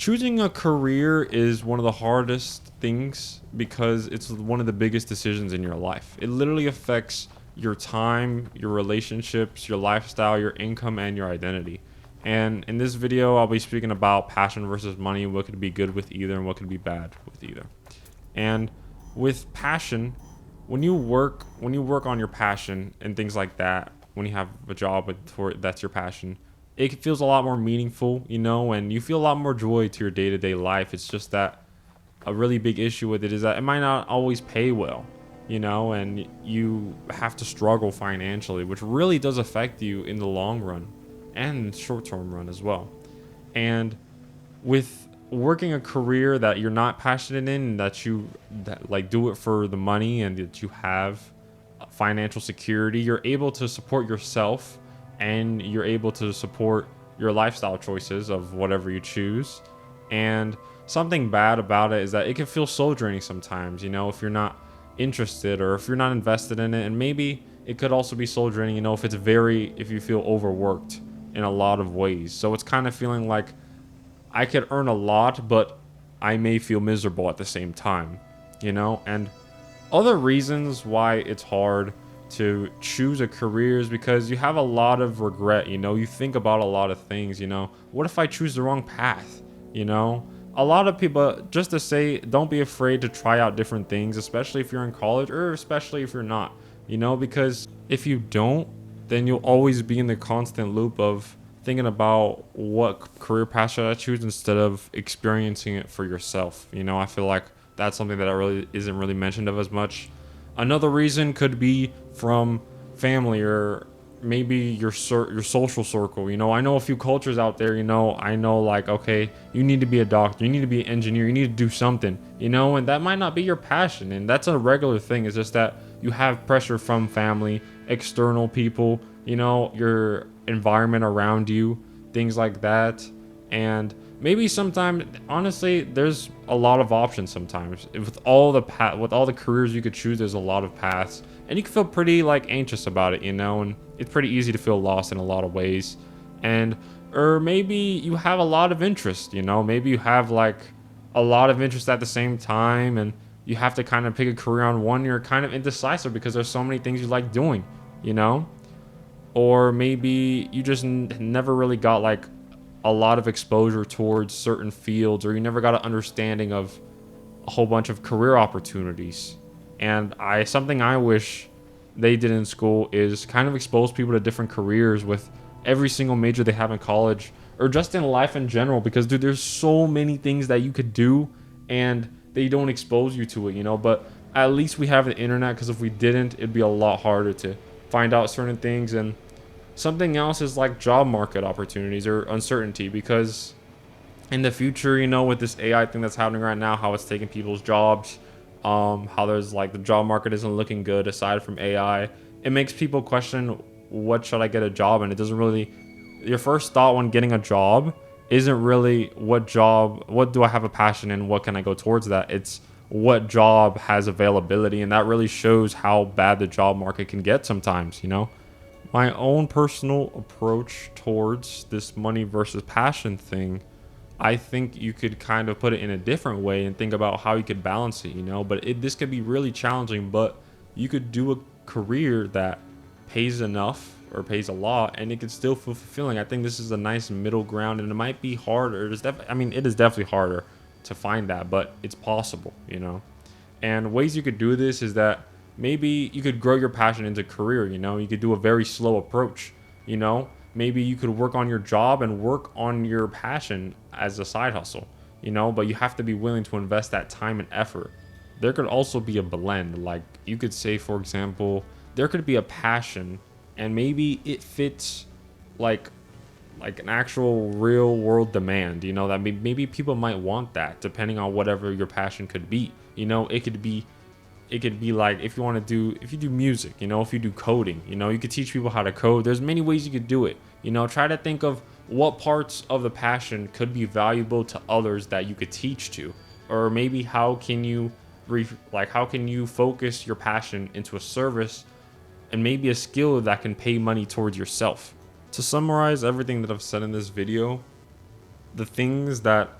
Choosing a career is one of the hardest things because it's one of the biggest decisions in your life. It literally affects your time, your relationships, your lifestyle, your income, and your identity. And in this video, I'll be speaking about passion versus money, what could be good with either and what could be bad with either. And with passion, when you work on your passion and things like that, when you have a job for that's your passion, it feels a lot more meaningful, and you feel a lot more joy to your day-to-day life. It's just that a really big issue with it is that it might not always pay well, and you have to struggle financially, which really does affect you in the long run and short-term run as well. And with working a career that you're not passionate in, and that like do it for the money and that you have financial security, you're able to support yourself and you're able to support your lifestyle choices of whatever you choose. And something bad about it is that it can feel soul draining sometimes, if you're not interested or if you're not invested in it. And maybe it could also be soul draining, if you feel overworked in a lot of ways. So it's kind of feeling like I could earn a lot, but I may feel miserable at the same time, And other reasons why it's hard to choose a career is because you have a lot of regret, you think about a lot of things, what if I choose the wrong path, a lot of people, just to say, don't be afraid to try out different things, especially if you're in college or especially if you're not, because if you don't, then you'll always be in the constant loop of thinking about what career path should I choose instead of experiencing it for yourself. I feel like that's something that really isn't really mentioned of as much. Another reason could be from family or maybe your social circle. I know a few cultures out there. I know like, okay, you need to be a doctor, you need to be an engineer, you need to do something. And that might not be your passion, and that's a regular thing. It's just that you have pressure from family, external people, your environment around you, things like that. And maybe sometimes, honestly, there's a lot of options sometimes with all the careers you could choose. There's a lot of paths, and you can feel pretty like anxious about it, and it's pretty easy to feel lost in a lot of ways. And or maybe you have a lot of interest, maybe you have like a lot of interest at the same time, and you have to kind of pick a career on one. You're kind of indecisive because there's so many things you like doing, or maybe you just never really got like a lot of exposure towards certain fields, or you never got an understanding of a whole bunch of career opportunities. And something I wish they did in school is kind of expose people to different careers with every single major they have in college, or just in life in general, because dude, there's so many things that you could do and they don't expose you to it, but at least we have the internet, because if we didn't, it'd be a lot harder to find out certain things. And something else is like job market opportunities or uncertainty, because in the future, with this AI thing that's happening right now, how it's taking people's jobs, how there's like the job market isn't looking good aside from AI. It makes people question, what should I get a job in? It doesn't really, your first thought when getting a job isn't really what do I have a passion in, what can I go towards that. It's what job has availability, and that really shows how bad the job market can get sometimes. My own personal approach towards this money versus passion thing, I think you could kind of put it in a different way and think about how you could balance it, but this could be really challenging. But you could do a career that pays enough or pays a lot, and it could still feel fulfilling. I think this is a nice middle ground, and it might be harder. It is definitely harder to find that, but it's possible. And ways you could do this is that maybe you could grow your passion into career. You could do a very slow approach. Maybe you could work on your job and work on your passion as a side hustle, but you have to be willing to invest that time and effort. There could also be a blend. Like you could say, for example, there could be a passion and maybe it fits like an actual real world demand, that maybe people might want that depending on whatever your passion could be. It could be like, if you do music, if you do coding, you could teach people how to code. There's many ways you could do it. Try to think of what parts of the passion could be valuable to others that you could teach to, or maybe how can you focus your passion into a service and maybe a skill that can pay money towards yourself. To summarize everything that I've said in this video, the things that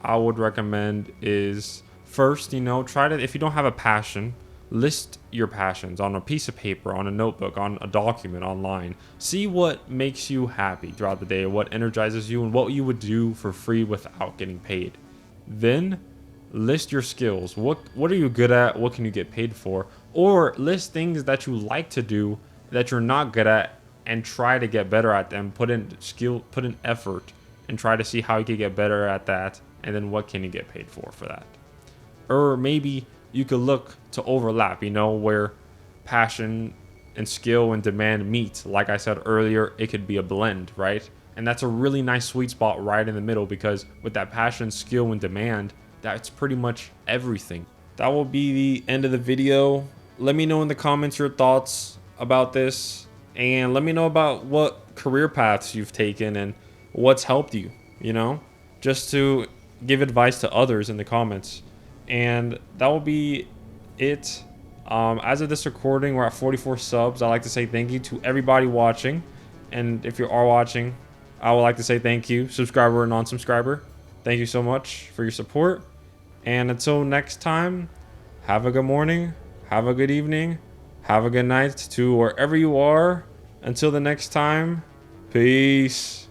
I would recommend is first, try to, if you don't have a passion, list your passions on a piece of paper, on a notebook, on a document online. See what makes you happy throughout the day, what energizes you, and what you would do for free without getting paid. Then list your skills. What are you good at? What can you get paid for? Or list things that you like to do that you're not good at and try to get better at them. Put in skill, put in effort, and try to see how you can get better at that. And then what can you get paid for that? Or maybe you could look to overlap, where passion and skill and demand meet. Like I said earlier, it could be a blend, right? And that's a really nice sweet spot right in the middle, because with that passion, skill, and demand, that's pretty much everything. That will be the end of the video. Let me know in the comments your thoughts about this, and let me know about what career paths you've taken and what's helped you, just to give advice to others in the comments. And that will be it. As of this recording, we're at 44 subs. I'd like to say thank you to everybody watching. And if you are watching, I would like to say thank you, subscriber or non-subscriber. Thank you so much for your support. And until next time, have a good morning, have a good evening, have a good night to wherever you are. Until the next time, peace.